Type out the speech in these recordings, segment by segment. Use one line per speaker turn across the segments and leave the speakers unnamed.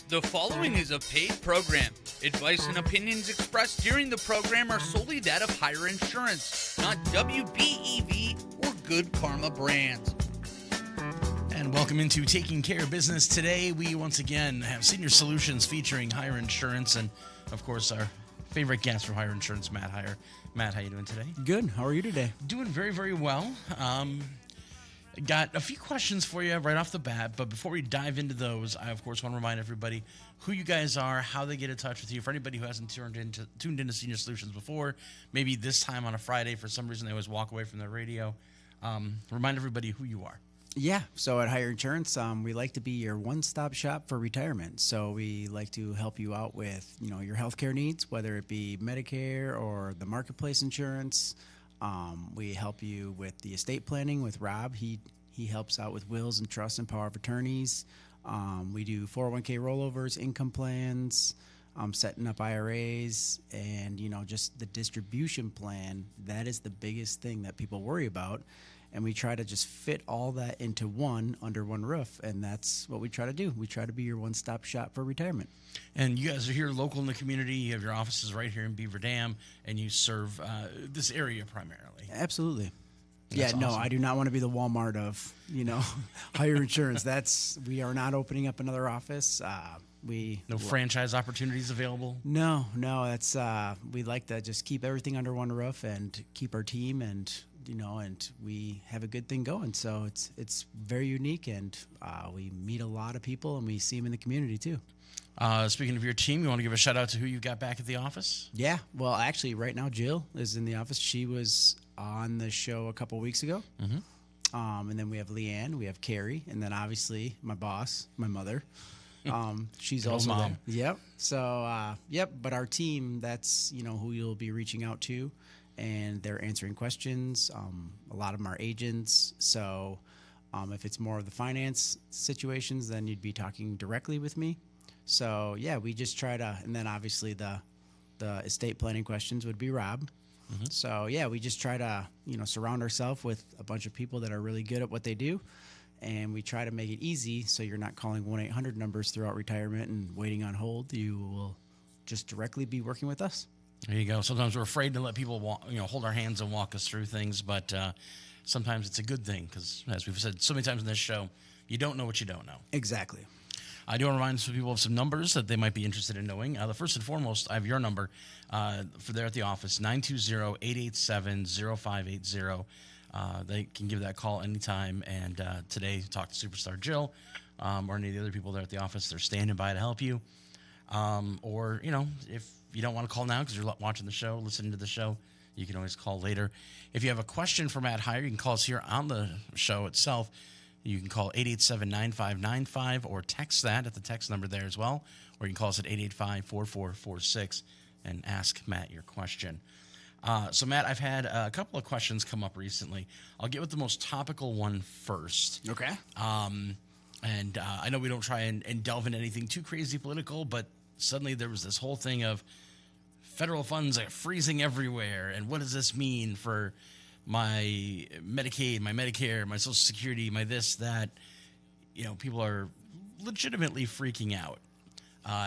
The following is a paid program. Advice and opinions expressed during the program are solely that of Heiar Insurance, not WBEV or Good Karma Brands.
And welcome into Taking Care of Business. Today, we once again have Senior Solutions featuring Heiar Insurance and, of course, our favorite guest from Heiar Insurance, Matt Heiar. Matt, how you doing today?
Good. How are you today?
Doing very, very well. Got a few questions for you right off the bat, but before we dive into those, I, of course, want to remind everybody who you guys are, how they get in touch with you. For anybody who hasn't tuned into Senior Solutions before, maybe this time on a Friday, for some reason they always walk away from their radio, remind everybody who you are.
Yeah. So at Heiar Insurance, we like to be your one-stop shop for retirement. So we like to help you out with, your healthcare needs, whether it be Medicare or the marketplace insurance. We help you with the estate planning with Rob. He helps out with wills and trusts and power of attorneys. We do 401k rollovers, income plans, setting up IRAs, and just the distribution plan. That is the biggest thing that people worry about. And we try to just fit all that into under one roof, and that's what we try to do. We try to be your one-stop shop for retirement.
And you guys are here local in the community. You have your offices right here in Beaver Dam, and you serve this area primarily.
Absolutely.
That's
No,
awesome.
I do not want to be the Walmart of, Heiar Insurance. We are not opening up another office.
No franchise opportunities available?
No, that's we like to just keep everything under one roof and keep our team and we have a good thing going. So it's very unique, and we meet a lot of people, and we see them in the community too.
Speaking of your team, you want to give a shout out to who you got back at the office?
Yeah, well, actually, right now Jill is in the office. She was on the show a couple weeks ago. Mm-hmm. And then we have Leanne, we have Carrie, and then obviously my boss, my mother. She's
Good
also
old
there.
mom.
Yep. So, but our team, that's, who you'll be reaching out to, and they're answering questions. A lot of them are agents. So if it's more of the finance situations, then you'd be talking directly with me. So, yeah, we just try to, and then obviously the estate planning questions would be Rob. Mm-hmm. So, yeah, we just try to, surround ourselves with a bunch of people that are really good at what they do. And we try to make it easy so you're not calling 1-800 numbers throughout retirement and waiting on hold. You will just directly be working with us.
There you go. Sometimes we're afraid to let people hold our hands and walk us through things, but sometimes it's a good thing because, as we've said so many times in this show, you don't know what you don't know.
Exactly.
I do want to remind some people of some numbers that they might be interested in knowing. The first and foremost, I have your number for there at the office, 920-887-0580. They can give that call anytime. And today, talk to Superstar Jill or any of the other people there at the office. They're standing by to help you. Or, if you don't want to call now because you're watching the show, listening to the show, you can always call later. If you have a question for Matt Heiar, you can call us here on the show itself. You can call 887-9595 or text that at the text number there as well. Or you can call us at 885-4446 and ask Matt your question. So, Matt, I've had a couple of questions come up recently. I'll get with the most topical one first.
Okay.
And I know we don't try and delve into anything too crazy political, but suddenly there was this whole thing of federal funds are freezing everywhere. And what does this mean for my Medicaid, my Medicare, my Social Security, my this, that? People are legitimately freaking out.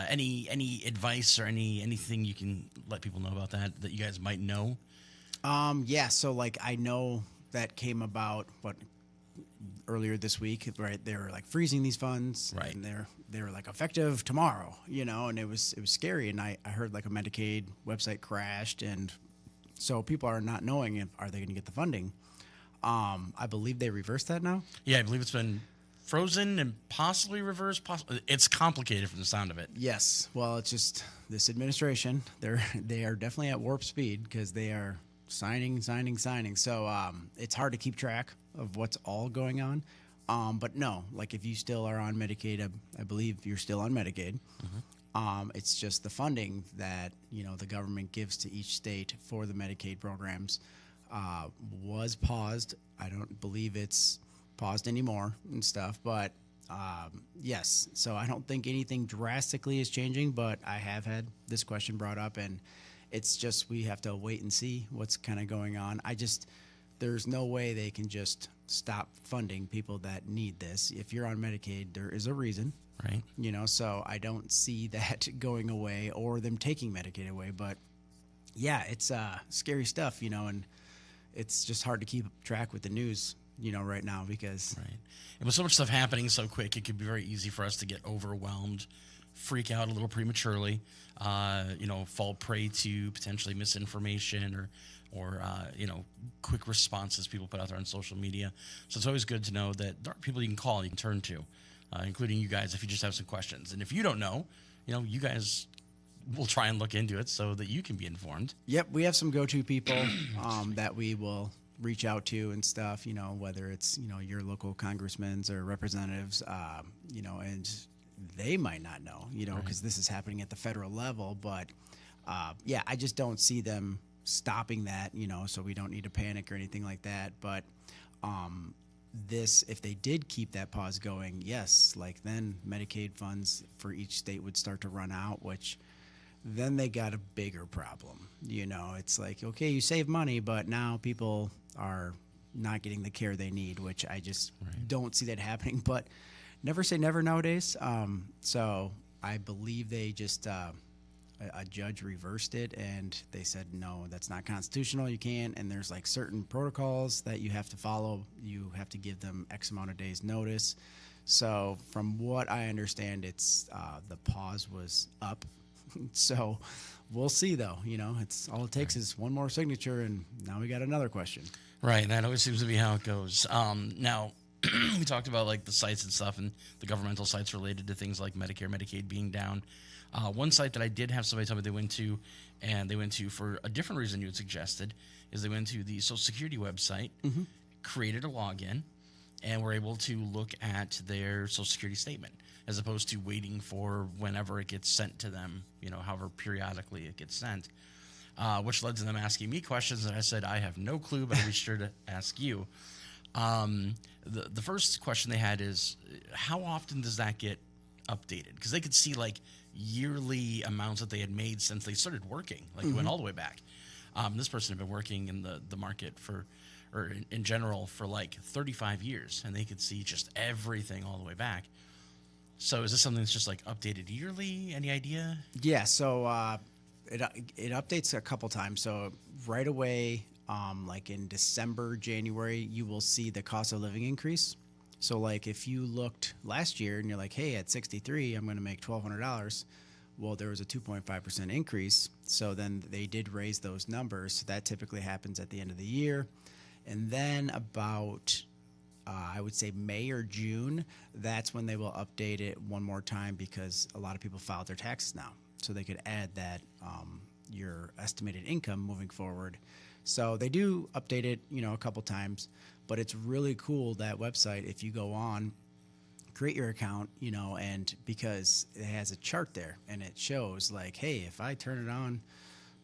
Any advice or anything you can let people know about that you guys might know?
Yeah. So I know that came about earlier this week, right? They were freezing these funds,
right?
And they were effective tomorrow, and it was scary. And I heard a Medicaid website crashed, and so people are not knowing are they going to get the funding. I believe they reversed that now.
Yeah, I believe it's been frozen and possibly reversed. It's complicated from the sound of it.
Yes. Well, it's just this administration. They are definitely at warp speed because they are signing. So it's hard to keep track of what's all going on. But no, if you still are on Medicaid, I believe you're still on Medicaid. Mm-hmm. It's just the funding that the government gives to each state for the Medicaid programs was paused. I don't believe it's paused anymore and stuff, but yes. So I don't think anything drastically is changing, but I have had this question brought up, and it's just we have to wait and see what's kind of going on. There's no way they can just stop funding people that need this. If you're on Medicaid, there is a reason.
Right.
So I don't see that going away or them taking Medicaid away. But yeah, it's scary stuff, and it's just hard to keep track with the news, right now because.
Right. And with so much stuff happening so quick, it could be very easy for us to get overwhelmed, freak out a little prematurely, fall prey to potentially misinformation or quick responses people put out there on social media. So it's always good to know that there are people you can call and you can turn to, including you guys if you just have some questions. And if you don't know, you guys will try and look into it so that you can be informed.
Yep, we have some go-to people that we will reach out to and stuff, whether it's, your local congressmen or representatives, and they might not know, because this is happening at the federal level. But, I just don't see them stopping that, so we don't need to panic or anything like that. But if they did keep that pause going, yes, then Medicaid funds for each state would start to run out, which then they got a bigger problem. It's like, okay, you save money, but now people are not getting the care they need, which I just don't see that happening. But never say never nowadays. So I believe they just a judge reversed it and they said, no, that's not constitutional. You can't. And there's certain protocols that you have to follow. You have to give them X amount of days notice. So from what I understand, it's the pause was up. So we'll see, though. It's all it takes is one more signature, and now we got another question.
Right. That always seems to be how it goes. Now, we talked about the sites and stuff and the governmental sites related to things like Medicare, Medicaid being down. One site that I did have somebody tell me they went to for a different reason you had suggested, is they went to the Social Security website, created a login, and were able to look at their Social Security statement, as opposed to waiting for whenever it gets sent to them, however periodically it gets sent, which led to them asking me questions, and I said, I have no clue, but I'll be sure to ask you. The first question they had is, how often does that get updated? Because they could see yearly amounts that they had made since they started working, went all the way back. This person had been working in the market or in general for 35 years, and they could see just everything all the way back. So is this something that's just updated yearly? Any idea?
Yeah, so it updates a couple times. So right away, in December, January, you will see the cost of living increase. So if you looked last year and you're hey, at 63, I'm going to make $1,200. Well, there was a 2.5% increase. So then they did raise those numbers. So that typically happens at the end of the year. And then about, I would say May or June, that's when they will update it one more time because a lot of people filed their taxes now. So they could add that your estimated income moving forward. So they do update it, a couple times, but it's really cool, that website. If you go on, create your account, and because it has a chart there and it shows hey, if I turn it on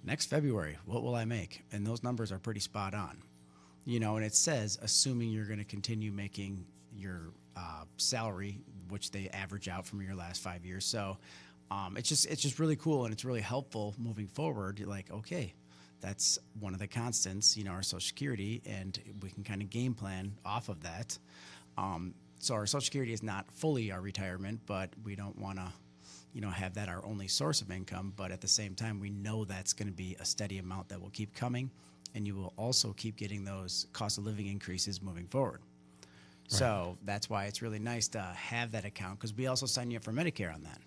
next February, what will I make? And those numbers are pretty spot on, and it says, assuming you're going to continue making your salary, which they average out from your last 5 years. So it's just really cool, and it's really helpful moving forward. You're okay, that's one of the constants, our Social Security, and we can kind of game plan off of that. So our Social Security is not fully our retirement, but we don't want to, have that our only source of income. But at the same time, we know that's going to be a steady amount that will keep coming, and you will also keep getting those cost of living increases moving forward. Right. So that's why it's really nice to have that account, because we also sign you up for Medicare on that.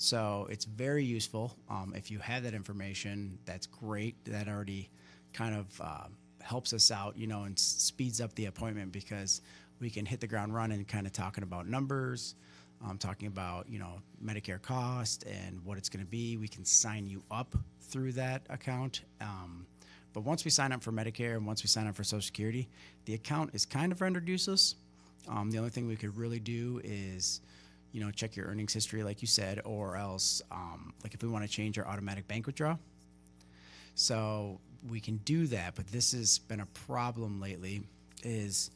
So it's very useful. If you have that information, that's great. That already kind of helps us out, and speeds up the appointment, because we can hit the ground running, kind of talking about numbers, talking about, Medicare cost and what it's going to be. We can sign you up through that account. But once we sign up for Medicare and once we sign up for Social Security, the account is kind of rendered useless. The only thing we could really do is, check your earnings history, like you said, or else, if we want to change our automatic bank withdrawal. So we can do that, but this has been a problem lately, is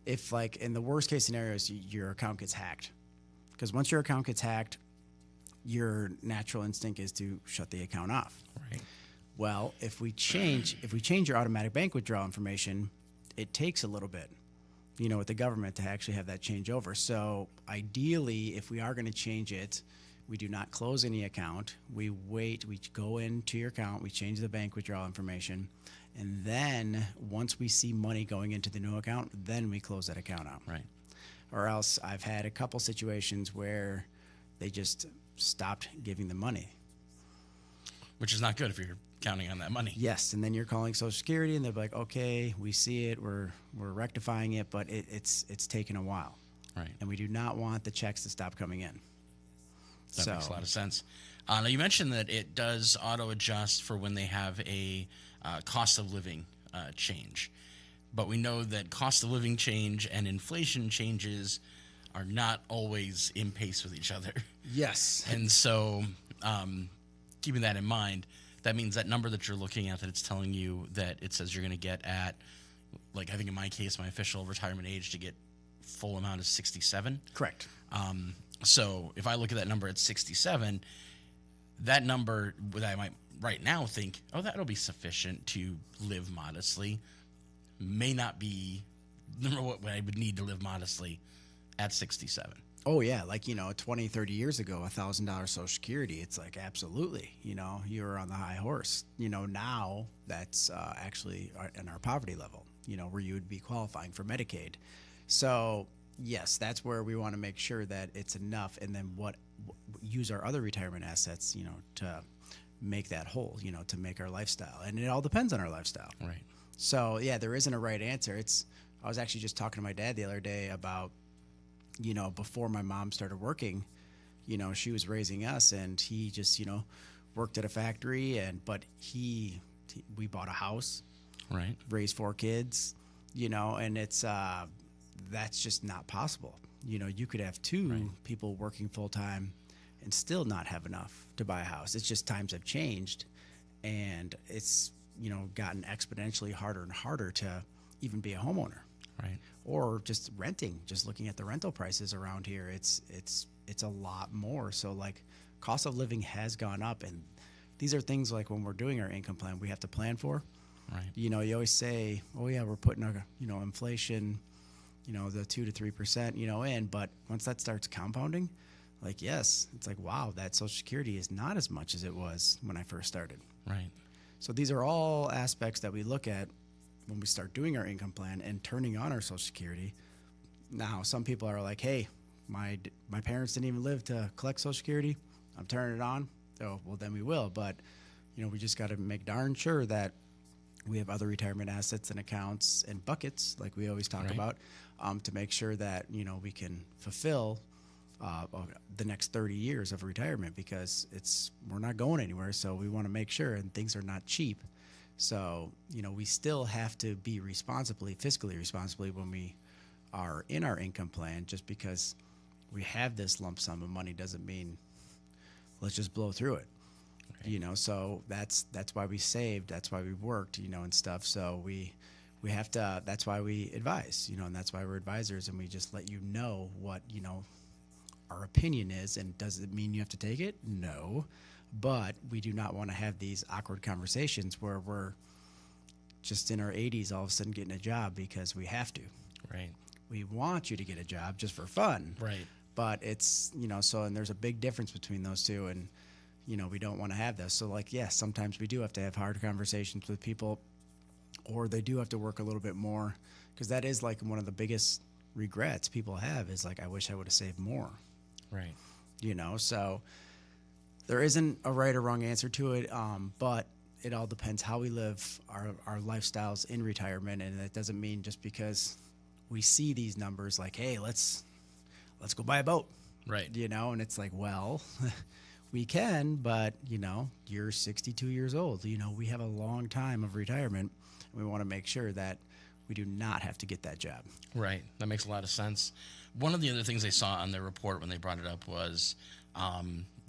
if in the worst case scenarios, your account gets hacked. Because once your account gets hacked, your natural instinct is to shut the account off.
Right.
Well, if we change your automatic bank withdrawal information, it takes a little bit. with the government to actually have that change over. So ideally, if we are going to change it, we do not close any account. We wait, we go into your account, we change the bank withdrawal information, and then once we see money going into the new account, then we close that account out.
Right.
Or else I've had a couple situations where they just stopped giving the money.
Which is not good if you're counting on that money.
Yes, and then you're calling Social Security, and they're like, "Okay, we see it, we're rectifying it, but it's taken a while."
Right.
And we do not want the checks to stop coming in.
That makes a lot of sense. Now, you mentioned that it does auto-adjust for when they have a cost of living change. But we know that cost of living change and inflation changes are not always in pace with each other.
Yes.
And so keeping that in mind, that means that number that you're looking at, that it's telling you that it says you're going to get at, like I think in my case, my official retirement age to get full amount is 67.
Correct.
So if I look at that number at 67, that number that I might right now think, oh, that'll be sufficient to live modestly, may not be what I would need to live modestly at 67.
Oh, yeah. Like, 20, 30 years ago, $1,000 Social Security, it's like, absolutely, you were on the high horse. Now that's actually in our poverty level, where you would be qualifying for Medicaid. So, yes, that's where we want to make sure that it's enough, and then use our other retirement assets, to make that whole, to make our lifestyle. And it all depends on our lifestyle.
Right.
So, yeah, there isn't a right answer. I was actually just talking to my dad the other day about, before my mom started working, she was raising us, and he just, worked at a factory, but we bought a house,
right,
raised 4 kids, and it's, that's just not possible. You could have 2 people working full time and still not have enough to buy a house. It's just times have changed, and it's, gotten exponentially harder and harder to even be a homeowner.
Right.
Or just renting, just looking at the rental prices around here, it's a lot more. So like cost of living has gone up, and these are things like when we're doing our income plan, we have to plan for.
Right.
You always say, oh yeah, we're putting inflation, the 2 to 3%, in, but once that starts compounding, like, yes, it's like, wow, that Social Security is not as much as it was when I first started.
Right.
So these are all aspects that we look at when we start doing our income plan and turning on our Social Security. Now, some people are like, hey, my parents didn't even live to collect Social Security. I'm turning it on. Oh, well, then we will. But, we just got to make darn sure that we have other retirement assets and accounts and buckets, like we always talk about, to make sure that, we can fulfill the next 30 years of retirement, because we're not going anywhere. So we want to make sure, and things are not cheap. So, we still have to be fiscally responsibly when we are in our income plan. Just because we have this lump sum of money doesn't mean let's just blow through it. Right. So that's why we saved, that's why we worked, and stuff. So we have to, that's why we advise, and that's why we're advisors, and we just let you know what, our opinion is. And does it mean you have to take it? No. But we do not want to have these awkward conversations where we're just in our 80s all of a sudden getting a job because we have to.
Right.
We want you to get a job just for fun.
Right.
But it's, and there's a big difference between those two. And, we don't want to have this. So, like, yes, sometimes we do have to have hard conversations with people, or they do have to work a little bit more, because that is like one of the biggest regrets people have is like, I wish I would have saved more.
Right.
So there isn't a right or wrong answer to it, but it all depends how we live our lifestyles in retirement. And that doesn't mean just because we see these numbers like, hey, let's go buy a boat.
Right.
And it's like, well, we can, but, you're 62 years old. We have a long time of retirement, and we want to make sure that we do not have to get that job.
Right. That makes a lot of sense. One of the other things they saw on their report when they brought it up was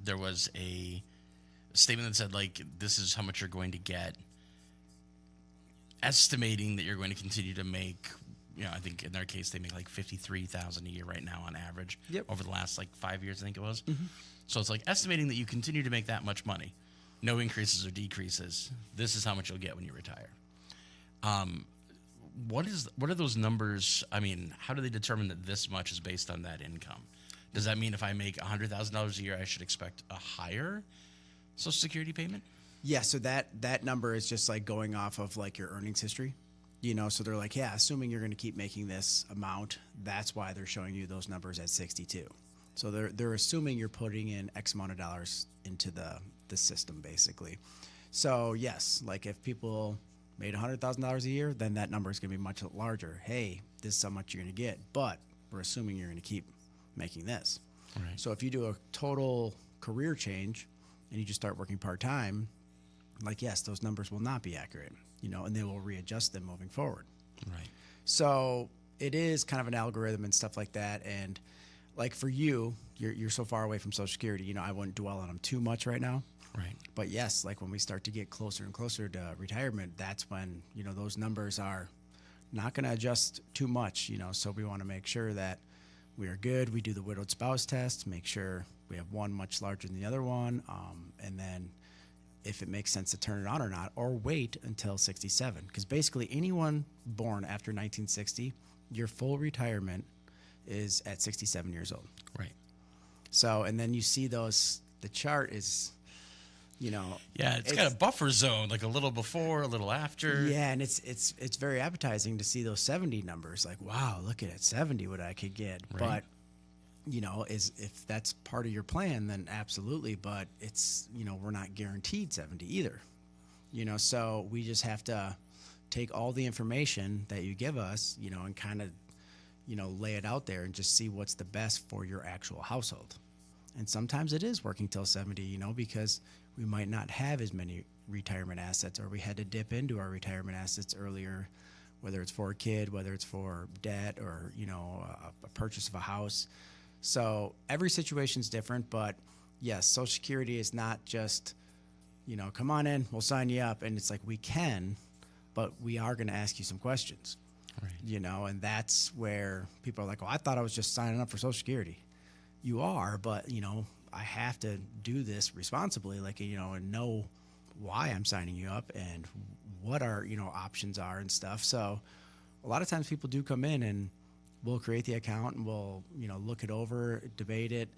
there was a statement that said, like, this is how much you're going to get, estimating that you're going to continue to make, I think in their case they make like $53,000 a year right now on average.
Yep.
Over the last like 5 years, I think it was.
Mm-hmm.
So it's like estimating that you continue to make that much money, no increases or decreases. This is how much you'll get when you retire. what are those numbers? I mean, how do they determine that this much is based on that income? Does that mean if I make $100,000 a year, I should expect a higher Social Security payment?
Yeah, so that number is just like going off of like your earnings history, so they're like, yeah, assuming you're going to keep making this amount, that's why they're showing you those numbers at 62. So they're assuming you're putting in X amount of dollars into the system, basically. So yes, like if people made $100,000 a year, then that number is going to be much larger. Hey, this is how much you're going to get, but we're assuming you're going to keep making this.
Right.
So if you do a total career change and you just start working part-time, like, yes, those numbers will not be accurate, and they will readjust them moving forward.
Right.
So it is kind of an algorithm and stuff like that. And like for you're so far away from Social Security, I wouldn't dwell on them too much right now.
Right.
But yes, like when we start to get closer and closer to retirement, that's when, those numbers are not going to adjust too much, so we want to make sure that we are good. We do the widowed spouse test, make sure we have one much larger than the other one. And then if it makes sense to turn it on or not, or wait until 67. Because basically anyone born after 1960, your full retirement is at 67 years old.
Right.
So, and then you see the chart is,
Yeah, it's got a buffer zone, like a little before, a little after.
Yeah, and it's very appetizing to see those 70 numbers. Like, wow, look at it, 70, what I could get.
Right.
But, if that's part of your plan, then absolutely. But it's, we're not guaranteed 70 either. So we just have to take all the information that you give us, and kind of, lay it out there and just see what's the best for your actual household. And sometimes it is working till 70, because we might not have as many retirement assets, or we had to dip into our retirement assets earlier, whether it's for a kid, whether it's for debt, or, a purchase of a house. So every situation's different, but yes, Social Security is not just, come on in, we'll sign you up. And it's like, we can, but we are going to ask you some questions,
Right.
And that's where people are like, well, I thought I was just signing up for Social Security. You are, but, I have to do this responsibly, like, and know why I'm signing you up and what our, options are and stuff. So a lot of times people do come in and we'll create the account and we'll, look it over, debate it.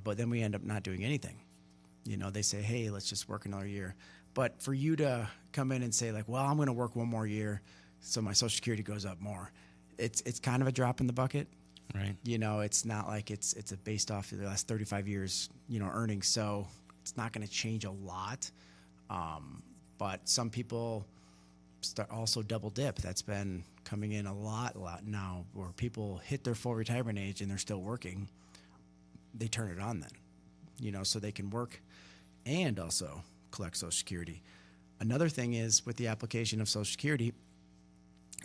But then we end up not doing anything. They say, hey, let's just work another year. But for you to come in and say like, well, I'm going to work one more year so my Social Security goes up more, it's kind of a drop in the bucket.
Right.
It's not like it's based off of the last 35 years, earnings. So it's not going to change a lot. But some people also double dip. That's been coming in a lot now, where people hit their full retirement age and they're still working. They turn it on then, so they can work and also collect Social Security. Another thing is with the application of Social Security,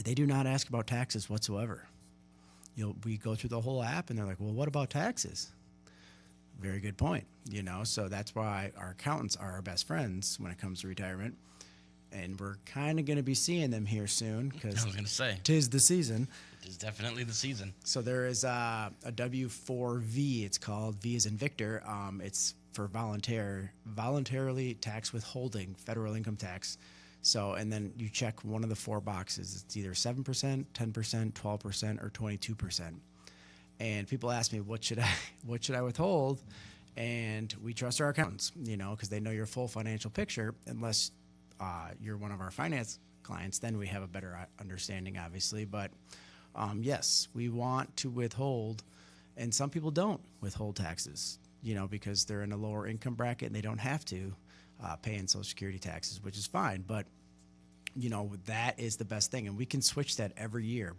they do not ask about taxes whatsoever. We go through the whole app and they're like, well, what about taxes? Very good point. So that's why our accountants are our best friends when it comes to retirement. And we're kind of going to be seeing them here soon, because
I was going to say,
'tis the season.
it is definitely the season.
So there is a W-4V, it's called. V as in Victor. It's for voluntarily tax withholding, federal income tax. So, and then you check one of the four boxes. It's either 7%, 10%, 12%, or 22%. And people ask me, what should I withhold? And we trust our accountants, because they know your full financial picture. Unless you're one of our finance clients, then we have a better understanding, obviously. But yes, we want to withhold, and some people don't withhold taxes, because they're in a lower income bracket and they don't have to pay in Social Security taxes, which is fine. But that is the best thing, and we can switch that every year.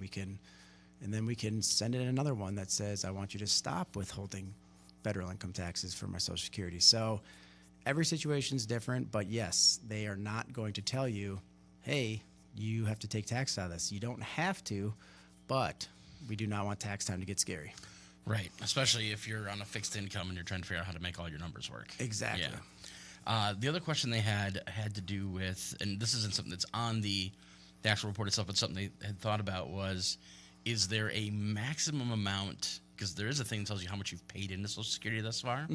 And then we can send in another one that says, I want you to stop withholding federal income taxes for my Social Security. So every situation is different, but yes, they are not going to tell you, hey, you have to take tax out of this. You don't have to, but we do not want tax time to get scary.
Right. Especially if you're on a fixed income and you're trying to figure out how to make all your numbers work.
Exactly.
Yeah. The other question they had to do with, and this isn't something that's on the actual report itself, but something they had thought about was, is there a maximum amount because there is a thing that tells you how much you've paid into Social Security thus far.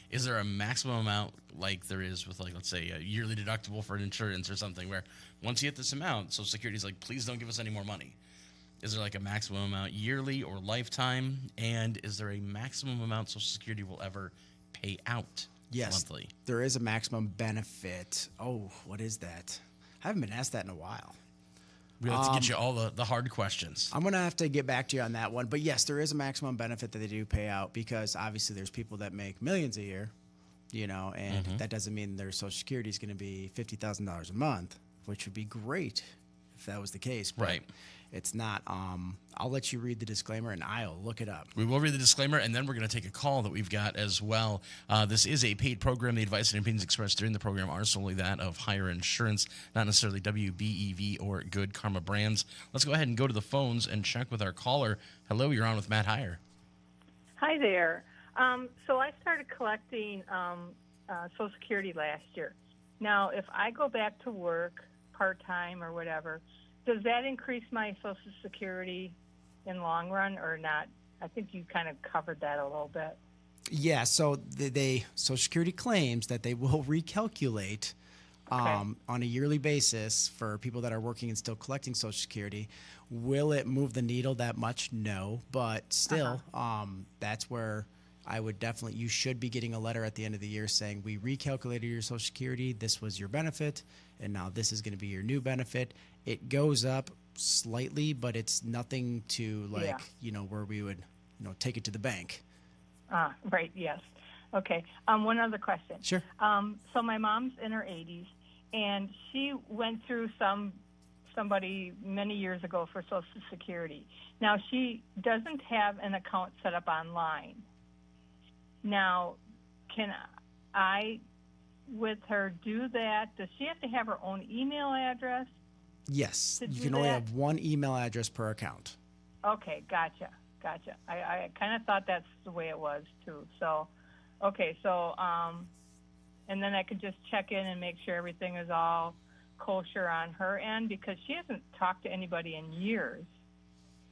Is there a maximum amount like there is with, like, let's say a yearly deductible for an insurance or something, where once you hit this amount, Social Security is like, please don't give us any more money? Is there like a maximum amount yearly or lifetime? And is there a maximum amount Social Security will ever pay out monthly?
There is a maximum benefit. Oh, what is that? I haven't been asked that in a while.
We have to get you all the hard questions.
I'm going to have to get back to you on that one. But yes, there is a maximum benefit that they do pay out, because obviously there's people that make millions a year, and that doesn't mean their Social Security is going to be $50,000 a month, which would be great if that was the case. But
right.
It's not. I'll let you read the disclaimer, and I'll look it up.
We will read the disclaimer, and then we're going to take a call that we've got as well. This is a paid program. The advice and opinions expressed during the program are solely that of Heiar Insurance, not necessarily WBEV or Good Karma Brands. Let's go ahead and go to the phones and check with our caller. Hello, you're on with Matt Heiar.
Hi there. So I started collecting Social Security last year. Now, if I go back to work part-time or whatever, does that increase my Social Security in long run or not? I think you kind of covered that a little bit.
Yeah, so Social Security claims that they will recalculate on a yearly basis for people that are working and still collecting Social Security. Will it move the needle that much? No, but still, that's where I would definitely, you should be getting a letter at the end of the year saying, we recalculated your Social Security, this was your benefit, and now this is going to be your new benefit. It goes up slightly, but it's nothing to where we would, take it to the bank.
Right, yes. Okay. One other question.
Sure.
So my mom's in her 80s, and she went through somebody many years ago for Social Security. Now, she doesn't have an account set up online. Now, can I, with her, do that? Does she have to have her own email address?
Yes. You can only have one email address per account.
Okay, gotcha. I kind of thought that's the way it was, too. So, okay, so, and then I could just check in and make sure everything is all kosher on her end, because she hasn't talked to anybody in years,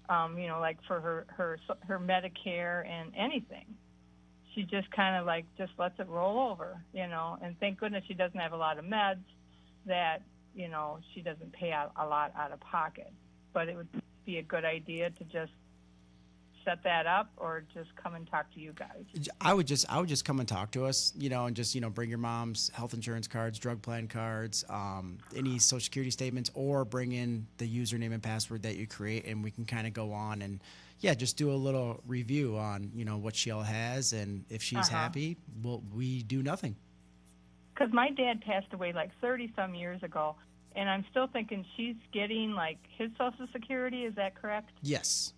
like for her Medicare and anything. She just kind of just lets it roll over, and thank goodness she doesn't have a lot of meds that, she doesn't pay out a lot out of pocket. But it would be a good idea to just set that up, or just come and talk to you guys.
I would just come and talk to us, and just, bring your mom's health insurance cards, drug plan cards, any Social Security statements, or bring in the username and password that you create, and we can kind of go on and, just do a little review on, what she all has, and if she's happy, we do nothing.
Because my dad passed away 30-some years ago, and I'm still thinking she's getting, his Social Security. Is that correct?
Yes.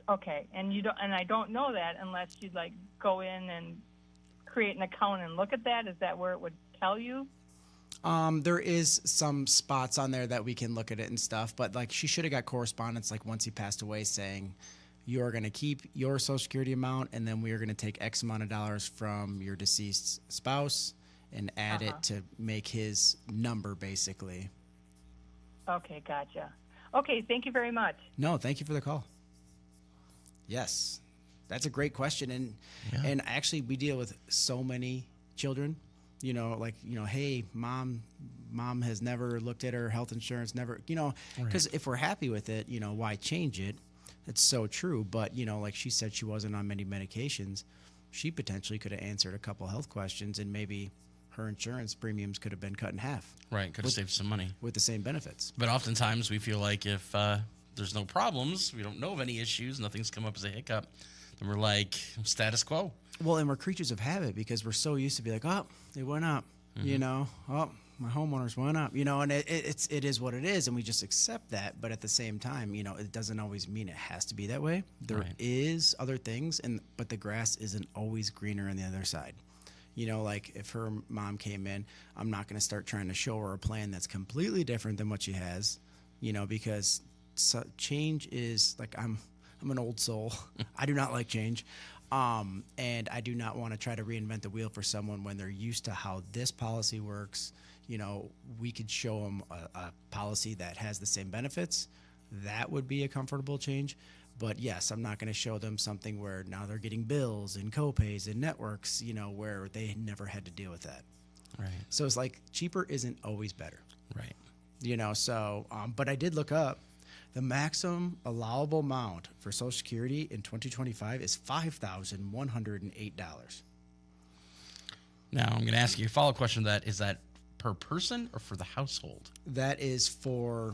Okay, and I don't know that unless you'd go in and create an account and look at that. Is that where it would tell you?
There is some spots on there that we can look at it and stuff, but she should have got correspondence once he passed away saying, you are going to keep your Social Security amount, and then we are going to take X amount of dollars from your deceased spouse and add it to make his number, basically.
Okay, gotcha. Okay, thank you very much.
No, thank you for the call. Yes, that's a great question, and actually we deal with so many children. Hey, mom has never looked at her health insurance, never, because if we're happy with it, why change it? It's so true. But, like she said, she wasn't on many medications. She potentially could have answered a couple health questions, and maybe her insurance premiums could have been cut in half.
Right, could have saved some money.
With the same benefits.
But oftentimes we feel like if there's no problems, we don't know of any issues, nothing's come up as a hiccup, then we're like, status quo.
Well, and we're creatures of habit, because we're so used to be like, oh, it went up, oh, my homeowners went up, and it is what it is, and we just accept that. But at the same time, it doesn't always mean it has to be that way. There is other things, but the grass isn't always greener on the other side. If her mom came in, I'm not going to start trying to show her a plan that's completely different than what she has, because change is I'm an old soul. I do not like change. And I do not want to try to reinvent the wheel for someone when they're used to how this policy works. We could show them a policy that has the same benefits. That would be a comfortable change. But yes, I'm not going to show them something where now they're getting bills and copays and networks, where they never had to deal with that.
Right.
So it's like cheaper isn't always better.
Right.
But I did look up the maximum allowable amount for Social Security in 2025 is $5,108.
Now, I'm going to ask you a follow-up question to that. Is that per person or for the household?
That is for,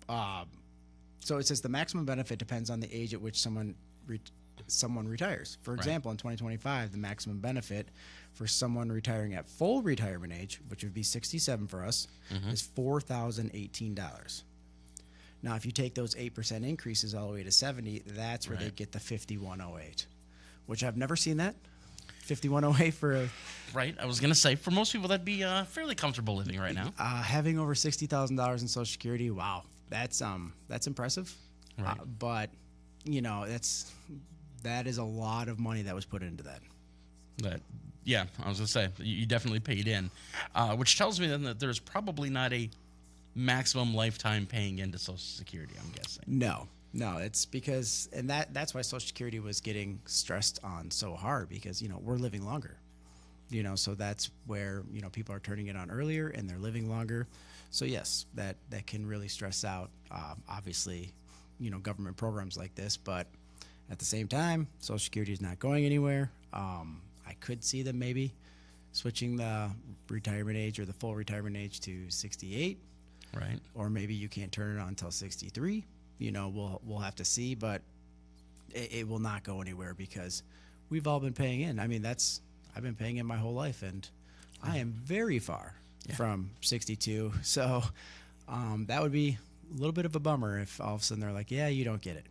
so it says the maximum benefit depends on the age at which someone retires. For example, in 2025, the maximum benefit for someone retiring at full retirement age, which would be 67 for us, is $4,018. Now, if you take those 8% increases all the way to 70, that's where they get the 5,108, which I've never seen that. 5,108 for a...
Right. I was going to say, for most people, that'd be fairly comfortable living right now.
Having over $60,000 in Social Security, wow, that's impressive.
Right.
But, that is a lot of money that was put into that.
Yeah, I was going to say, you definitely paid in, which tells me then that there's probably not a maximum lifetime paying into Social Security, I'm guessing.
No, it's because, and that's why Social Security was getting stressed on so hard because, we're living longer, so that's where, people are turning it on earlier and they're living longer. So yes, that can really stress out, obviously, government programs like this, but at the same time, Social Security is not going anywhere. I could see them maybe switching the retirement age or the full retirement age to 68.
Right.
Or maybe you can't turn it on until 63. We'll have to see, but it will not go anywhere because we've all been paying in. I mean, I've been paying in my whole life, and I am very far from 62. So that would be a little bit of a bummer if all of a sudden they're like, yeah, you don't get it.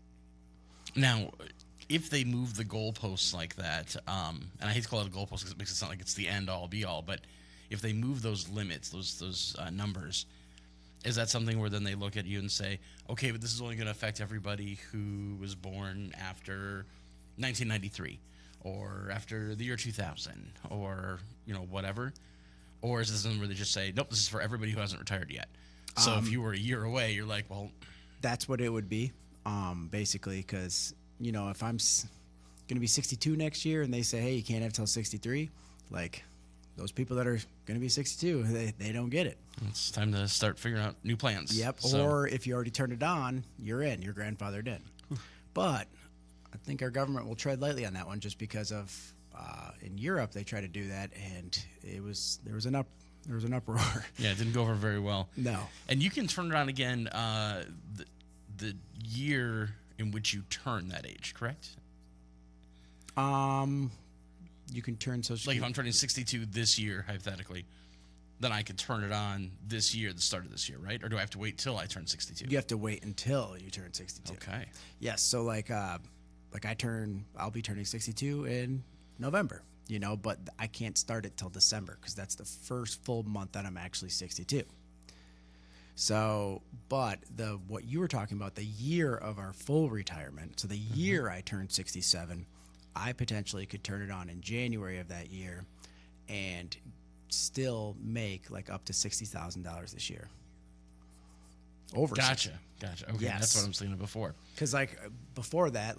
Now, if they move the goalposts like that, and I hate to call it a goalpost because it makes it sound like it's the end all be all, but if they move those limits, those numbers, is that something where then they look at you and say, okay, but this is only going to affect everybody who was born after 1993 or after the year 2000 or, whatever? Or is this something where they just say, nope, this is for everybody who hasn't retired yet? So if you were a year away, you're like, well...
That's what it would be, basically, because, if I'm going to be 62 next year and they say, hey, you can't have till 63, like... Those people that are going to be 62, they don't get it.
It's time to start figuring out new plans.
Yep. So. Or if you already turned it on, you're in. Your grandfathered in. But I think our government will tread lightly on that one just because of in Europe they try to do that and there was an uproar.
Yeah, it didn't go over very well.
No. And
you can turn it on again the year in which you turn that age, correct?
You can turn Social
Security. Like if I'm turning 62 this year, hypothetically, then I could turn it on this year, the start of this year, right? Or do I have to wait till I turn 62?
You have to wait until you turn 62.
Okay.
Yes. So I'll be turning 62 in November, but I can't start it till December because that's the first full month that I'm actually 62. So, but what you were talking about, the year of our full retirement, so the year I turned 67, I potentially could turn it on in January of that year and still make like up to $60,000 this year. Over.
Gotcha. Okay, yes. That's what I'm thinking of before.
Because before that,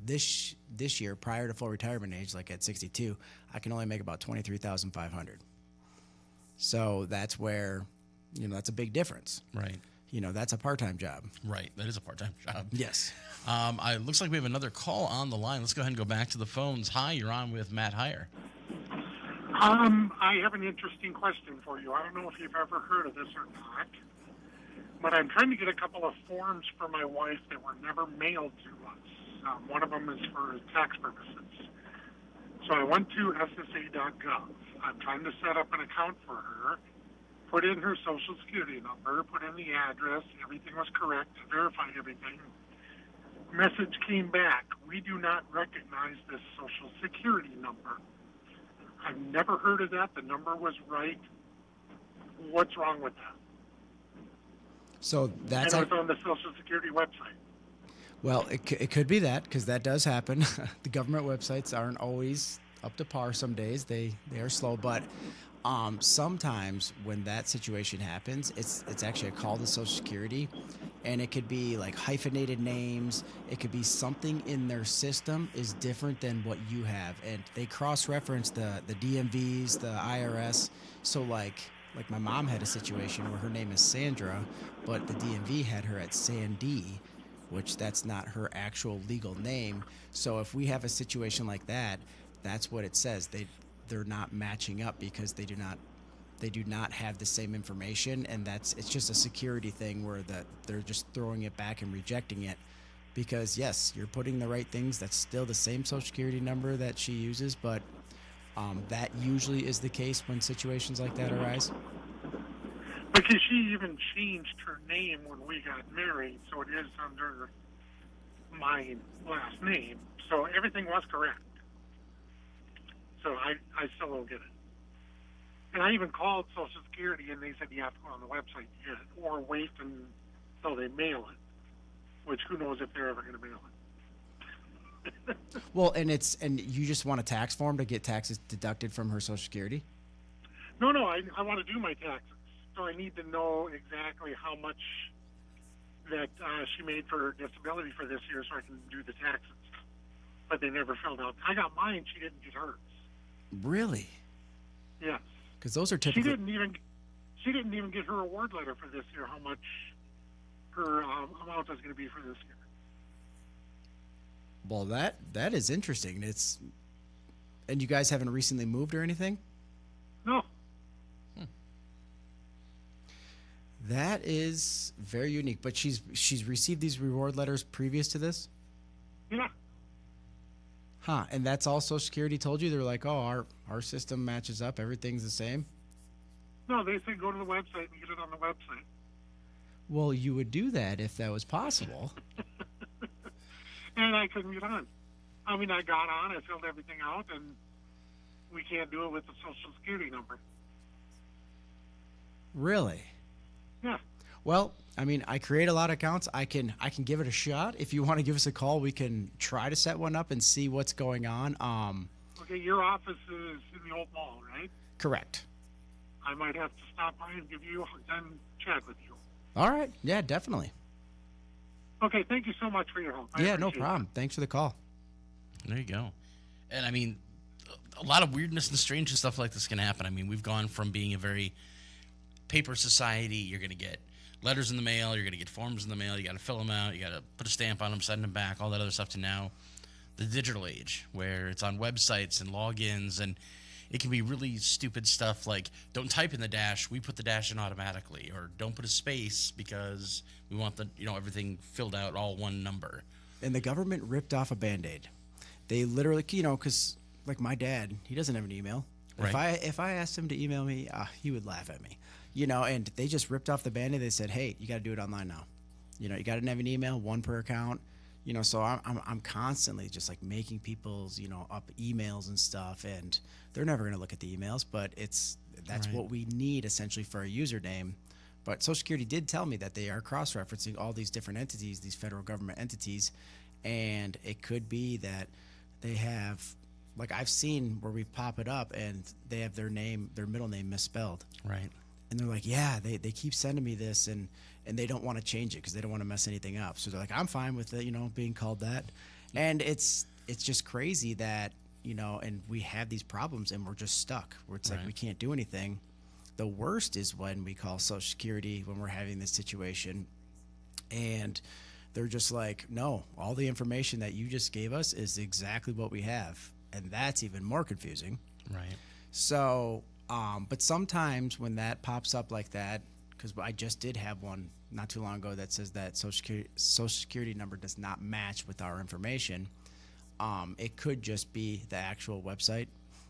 this year, prior to full retirement age, like at 62, I can only make about $23,500. So that's where, that's a big difference.
Right.
That's a part-time job.
Right. That is a part-time job.
Yes.
It looks like we have another call on the line. Let's go ahead and go back to the phones. Hi, you're on with Matt Heiar.
I have an interesting question for you. I don't know if you've ever heard of this or not, but I'm trying to get a couple of forms for my wife that were never mailed to us. One of them is for tax purposes. So I went to SSA.gov. I'm trying to set up an account for her, put in her Social Security number, put in the address, everything was correct, verified everything. Message came back, we do not recognize this Social Security number. I've never heard of that. The number was right. What's wrong with that?
So that's...
And it was on the Social Security website.
Well, it could be that, because that does happen. The government websites aren't always up to par some days. They are slow, but sometimes when that situation happens, it's actually a call to Social Security, and it could be like hyphenated names. It could be something in their system is different than what you have, and they cross-reference the DMVs, the IRS. So like my mom had a situation where her name is Sandra, but the DMV had her at Sandy, which that's not her actual legal name. So if we have a situation like that, that's what it says. They're not matching up because they do not have the same information, and it's just a security thing where they're just throwing it back and rejecting it because yes, you're putting the right things. That's still the same social security number that she uses, but that usually is the case when situations like that arise.
Because she even changed her name when we got married, so it is under my last name. So everything was correct. So I still don't get it. And I even called Social Security, and they said you have to go on the website to get it, or wait until they mail it, which who knows if they're ever going to mail it.
Well, and you just want a tax form to get taxes deducted from her Social Security?
No, I want to do my taxes. So I need to know exactly how much that she made for her disability for this year so I can do the taxes. But they never filled out. I got mine. She didn't get hers.
Really?
Yes.
Because those are typically...
She didn't even get her award letter for this year, how much her amount is going to be for this year.
Well, that is interesting. And you guys haven't recently moved or anything?
No.
That is very unique. But she's received these reward letters previous to this?
Yeah.
Huh. And that's all Social Security told you? They're like, oh, our system matches up. Everything's the same?
No, they said go to the website and get it on the website.
Well, you would do that if that was possible.
And I couldn't get on. I mean, I got on, I filled everything out, and we can't do it with the Social Security number.
Really?
Yeah.
Well, I mean, I create a lot of accounts. I can give it a shot. If you want to give us a call, we can try to set one up and see what's going on.
Okay, your office is in the old mall, right?
Correct.
I might have to stop by and chat with you.
All right. Yeah, definitely.
Okay, thank you so much for your help.
Yeah, no problem. Thanks for the call.
There you go. And I mean, a lot of weirdness and strange and stuff like this can happen. I mean, we've gone from being a very paper society. You're going to get letters in the mail. You're going to get forms in the mail. You got to fill them out. You got to put a stamp on them, send them back, all that other stuff, to now the digital age where it's on websites and logins, and it can be really stupid stuff like don't type in the dash, we put the dash in automatically, or don't put a space because we want everything filled out all one number.
And the government ripped off a Band-Aid. They literally, because like my dad, he doesn't have an email.
Right.
If I asked him to email me, he would laugh at me. And they just ripped off the Band-Aid. They said, hey, you got to do it online now. You got to have an email, one per account. So I'm constantly just like making people's, up emails and stuff, and they're never going to look at the emails, but that's right. What we need essentially for a username. But Social Security did tell me that they are cross-referencing all these different entities, these federal government entities, and it could be that they have, like I've seen where we pop it up and they have their middle name misspelled.
Right.
And they're like, yeah, they keep sending me this, and they don't want to change it because they don't want to mess anything up. So they're like, I'm fine with it, being called that. And it's just crazy that, and we have these problems and we're just stuck where it's
right.
like we can't do anything. The worst is when we call Social Security when we're having this situation, and they're just like, no, all the information that you just gave us is exactly what we have. And that's even more confusing.
Right.
So, but sometimes when that pops up like that, because I just did have one not too long ago that says that Social Security number does not match with our information, it could just be the actual website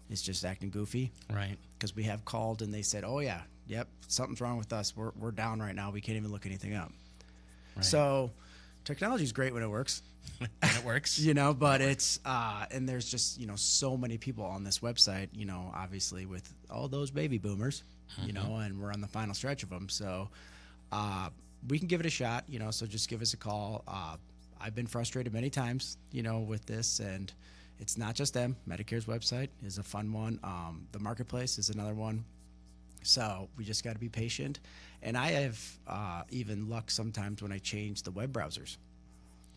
is just acting goofy.
Right.
Because we have called and they said, oh, yeah, yep, something's wrong with us. We're down right now. We can't even look anything up. Right. So technology is great when it works.
And it works.
But it's, and there's just, so many people on this website, obviously with all those baby boomers, and we're on the final stretch of them. So we can give it a shot, so just give us a call. I've been frustrated many times, with this, and it's not just them. Medicare's website is a fun one. The Marketplace is another one. So we just got to be patient. And I have even luck sometimes when I change the web browsers.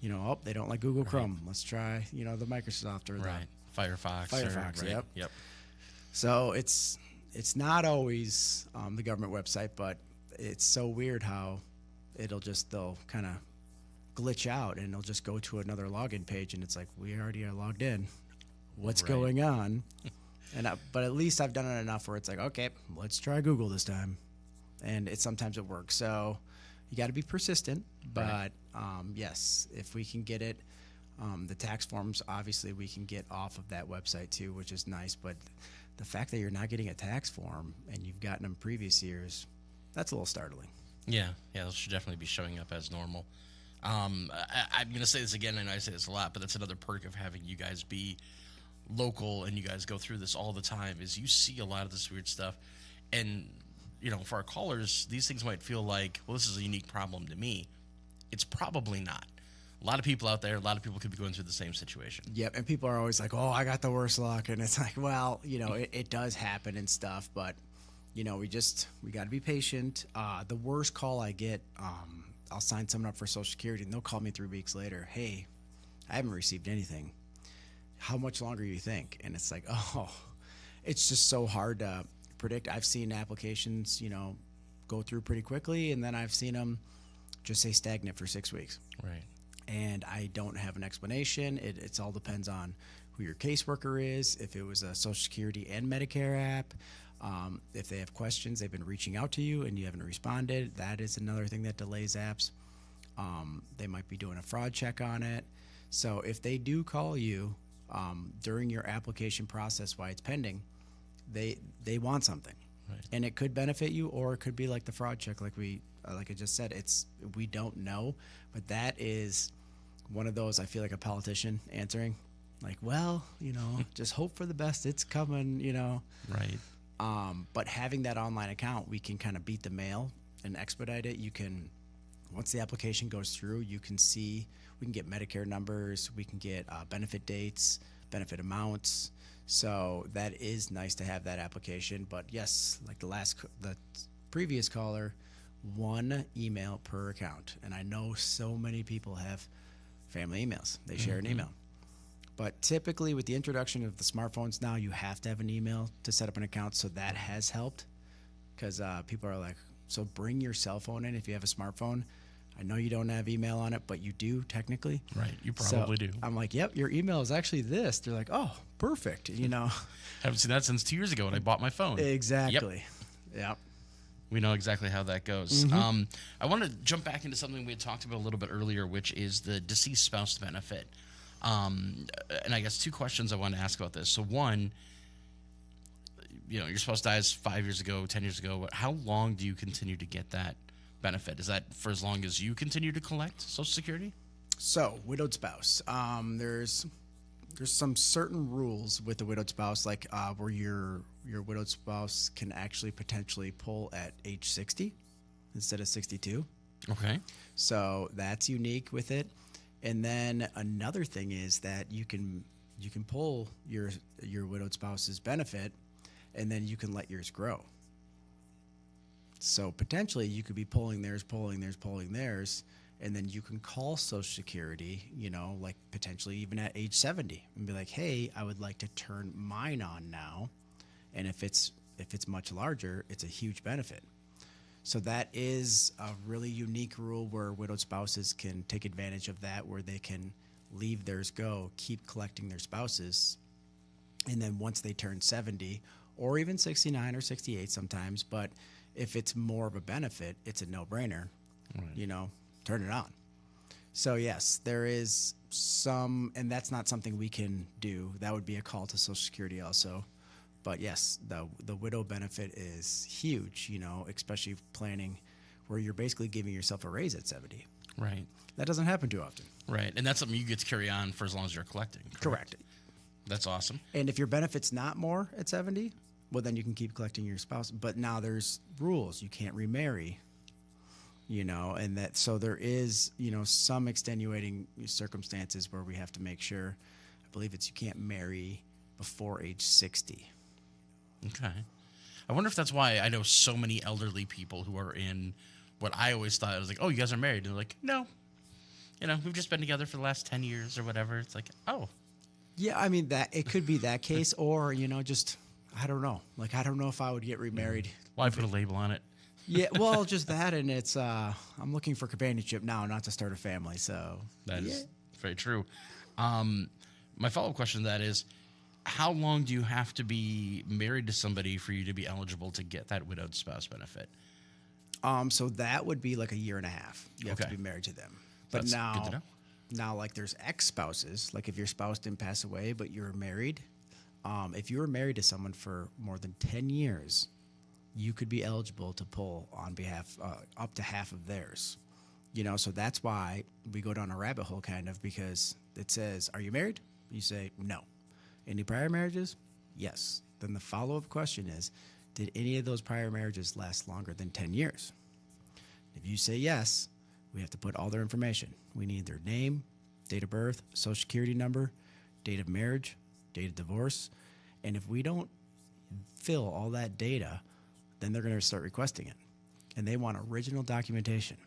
They don't like Google Chrome. Let's try, the Microsoft or the
Firefox.
Firefox.
Right.
Yep. So it's not always the government website, but it's so weird how they'll kind of glitch out and it'll just go to another login page and it's like, we already are logged in. What's going on? But at least I've done it enough where it's like, okay, let's try Google this time. And sometimes it works. So you got to be persistent. But yes, if we can get it, the tax forms, obviously we can get off of that website too, which is nice. But the fact that you're not getting a tax form and you've gotten them previous years, that's a little startling.
Yeah, those should definitely be showing up as normal. I'm going to say this again, and I say this a lot, but that's another perk of having you guys be local and you guys go through this all the time is you see a lot of this weird stuff. And, for our callers, these things might feel like, well, this is a unique problem to me. It's probably not. A lot of people out there, a lot of people could be going through the same situation.
Yep, and people are always like, oh, I got the worst luck. And it's like, well, it does happen and stuff, but, we got to be patient. The worst call I get, I'll sign someone up for Social Security, and they'll call me 3 weeks later. Hey, I haven't received anything. How much longer do you think? And it's like, oh, it's just so hard to predict. I've seen applications, go through pretty quickly, and then I've seen them just say stagnant for 6 weeks.
Right.
And I don't have an explanation. It all depends on who your caseworker is, if it was a Social Security and Medicare app. If they have questions, they've been reaching out to you and you haven't responded. That is another thing that delays apps. They might be doing a fraud check on it. So if they do call you during your application process while it's pending, they want something.
Right.
And it could benefit you, or it could be like the fraud check, like I just said. We don't know, but that is one of those. I feel like a politician answering, like, well, just hope for the best. It's coming,
Right.
But having that online account, we can kind of beat the mail and expedite it. You can, once the application goes through, we can get Medicare numbers, we can get benefit dates, benefit amounts. So that is nice to have that application. But yes, like the previous caller, 1 email per account. And I know so many people have family emails. They share an email. But typically with the introduction of the smartphones now, you have to have an email to set up an account. So that has helped because people are like, so bring your cell phone in if you have a smartphone. I know you don't have email on it, but you do technically.
Right, you probably do.
I'm like, yep, your email is actually this. They're like, oh, perfect,
Haven't seen that since 2 years ago when I bought my phone.
Exactly. Yep.
We know exactly how that goes.
Mm-hmm.
I want to jump back into something we had talked about a little bit earlier, which is the deceased spouse benefit. And I guess 2 questions I want to ask about this. So one, your spouse dies 5 years ago, 10 years ago. How long do you continue to get that benefit? Is that for as long as you continue to collect Social Security?
So widowed spouse, there's some certain rules with the widowed spouse, like where your widowed spouse can actually potentially pull at age 60 instead of 62.
Okay.
So that's unique with it. And then another thing is that you can pull your widowed spouse's benefit, and then you can let yours grow. So potentially you could be pulling theirs, and then you can call Social Security, like potentially even at age 70 and be like, hey, I would like to turn mine on now. And if it's much larger, it's a huge benefit. So that is a really unique rule where widowed spouses can take advantage of that, where they can leave theirs go, keep collecting their spouses. And then once they turn 70 or even 69 or 68 sometimes, but if it's more of a benefit, it's a no-brainer,
right.
Turn it on. So yes, there is some, and that's not something we can do. That would be a call to Social Security also. But yes, the widow benefit is huge, especially planning where you're basically giving yourself a raise at 70.
Right.
That doesn't happen too often.
Right. And that's something you get to carry on for as long as you're collecting.
Correct.
That's awesome.
And if your benefit's not more at 70, well, then you can keep collecting your spouse. But now there's rules. You can't remarry, and that, so there is, some extenuating circumstances where we have to make sure, I believe you can't marry before age 60.
Okay. I wonder if that's why I know so many elderly people who are in what I always thought. I was like, oh, you guys are married. And they're like, no. We've just been together for the last 10 years or whatever. It's like, oh.
Yeah, I mean, that it could be that case, or, just, I don't know. Like, I don't know if I would get remarried.
Why put a label on it?
Yeah, well, just that, and it's, I'm looking for companionship now, not to start a family, so.
That is very true. My follow-up question to that is, how long do you have to be married to somebody for you to be eligible to get that widowed spouse benefit?
So that would be like a year and a half. You have to be married to them. But
That's good to know.
now, like there's ex-spouses, like if your spouse didn't pass away but you're married, if you were married to someone for more than 10 years, you could be eligible to pull on behalf up to half of theirs. So that's why we go down a rabbit hole kind of, because it says, are you married? You say no. Any prior marriages? Yes. Then the follow-up question is, did any of those prior marriages last longer than 10 years? If you say yes, we have to put all their information. We need their name, date of birth, social security number, date of marriage, date of divorce. And if we don't fill all that data, then they're going to start requesting it. And they want original documentation.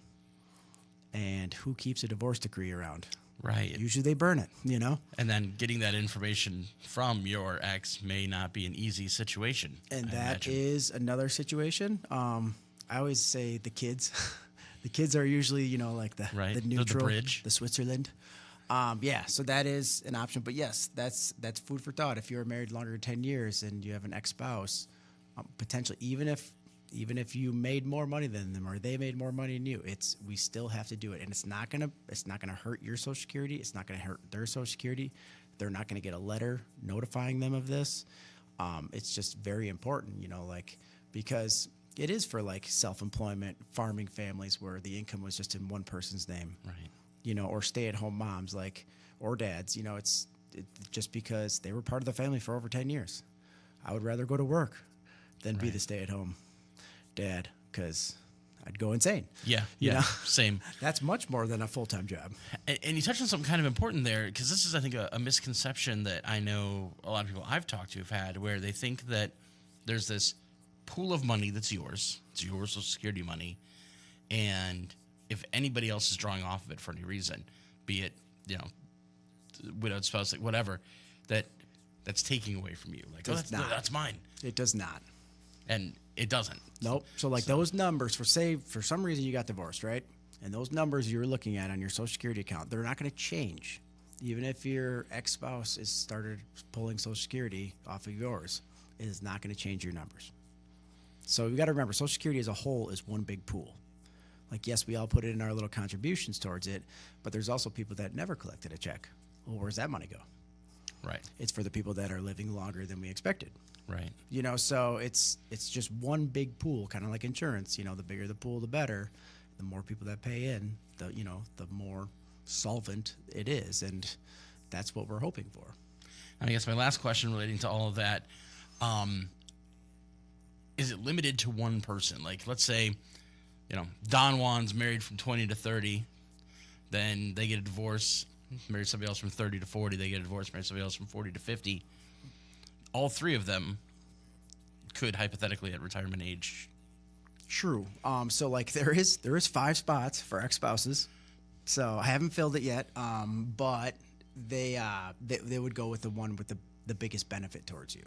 And who keeps a divorce decree around?
Right.
Usually they burn it,
And then getting that information from your ex may not be an easy situation.
And
I
that
imagine.
is another situation. I always say the kids. The kids are usually, like the neutral,
the bridge,
the Switzerland. So that is an option. But yes, that's food for thought. If you're married longer than 10 years and you have an ex-spouse, potentially, even if you made more money than them or they made more money than you, we still have to do it. And it's not gonna hurt your Social Security. It's not gonna hurt their Social Security. They're not gonna get a letter notifying them of this. It's just very important, because it is for like self-employment, farming families where the income was just in one person's name,
right?
Or stay-at-home moms, or dads. It's just because they were part of the family for over 10 years. I would rather go to work than be the stay-at-home dad, because I'd go insane.
Yeah, same.
That's much more than a full-time job.
And you touched on something kind of important there, because this is, I think, a misconception that I know a lot of people I've talked to have had, where they think that there's this pool of money that's yours. It's your Social Security money. And if anybody else is drawing off of it for any reason, be it, widowed spouse, like whatever, that's taking away from you. Like, that's mine.
It does not.
And it doesn't.
Nope. So those numbers, for some reason you got divorced, right? And those numbers you're looking at on your Social Security account, they're not going to change. Even if your ex-spouse has started pulling Social Security off of yours, it is not going to change your numbers. So you got to remember, Social Security as a whole is one big pool. Like, yes, we all put it in our little contributions towards it, but there's also people that never collected a check. Well, where's that money go?
Right.
It's for the people that are living longer than we expected.
Right.
So it's just one big pool, kind of like insurance. The bigger the pool, the better. The more people that pay in, the more solvent it is, and that's what we're hoping for.
I guess my last question relating to all of that, is it limited to one person? Like, let's say, Don Juan's married from 20 to 30, then they get a divorce, marry somebody else from 30 to 40, they get a divorce, marry somebody else from 40 to 50. All three of them could hypothetically at retirement age.
True. So there is 5 spots for ex-spouses. So I haven't filled it yet. But they would go with the one with the biggest benefit towards you.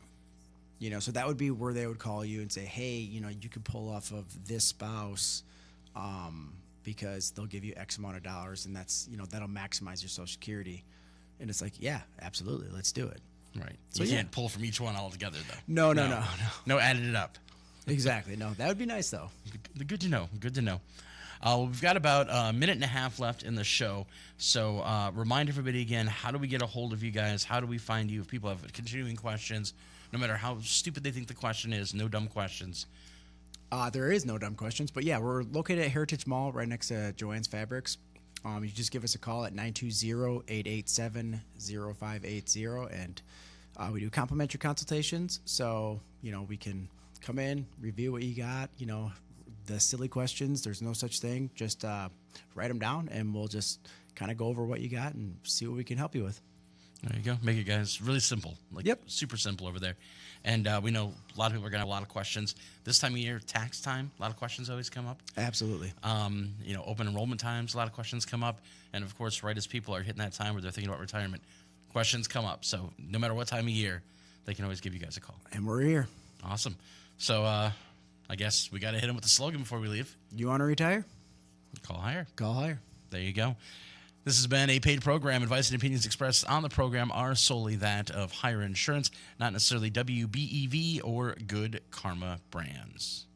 So that would be where they would call you and say, hey, you could pull off of this spouse, because they'll give you X amount of dollars, and that's, that'll maximize your Social Security. And it's like, yeah, absolutely, let's do it.
Right. So you can't pull from each one altogether, though.
No,
added it up.
Exactly. No, that would be nice, though.
Good to know. Good to know. We've got about a minute and a half left in the show. So remind everybody again, how do we get a hold of you guys? How do we find you if people have continuing questions, no matter how stupid they think the question is, no dumb questions?
There is no dumb questions. But, yeah, we're located at Heritage Mall right next to Joann's Fabrics. You just give us a call at 920-887-0580, and we do complimentary consultations. So, we can come in, review what you got, the silly questions. There's no such thing. Just write them down, and we'll just kind of go over what you got and see what we can help you with.
There you go. Make it, guys, really simple. Like,
Yep.
super simple over there. And we know a lot of people are going to have a lot of questions. This time of year, tax time, a lot of questions always come up.
Absolutely.
Open enrollment times, a lot of questions come up. And, of course, right as people are hitting that time where they're thinking about retirement, questions come up. So no matter what time of year, they can always give you guys a call.
And we're here.
Awesome. So I guess we got to hit them with the slogan before we leave.
You want to retire?
Call higher.
Call higher.
There you go. This has been a paid program. Advice and opinions expressed on the program are solely that of Heiar Insurance, not necessarily WBEV or Good Karma Brands.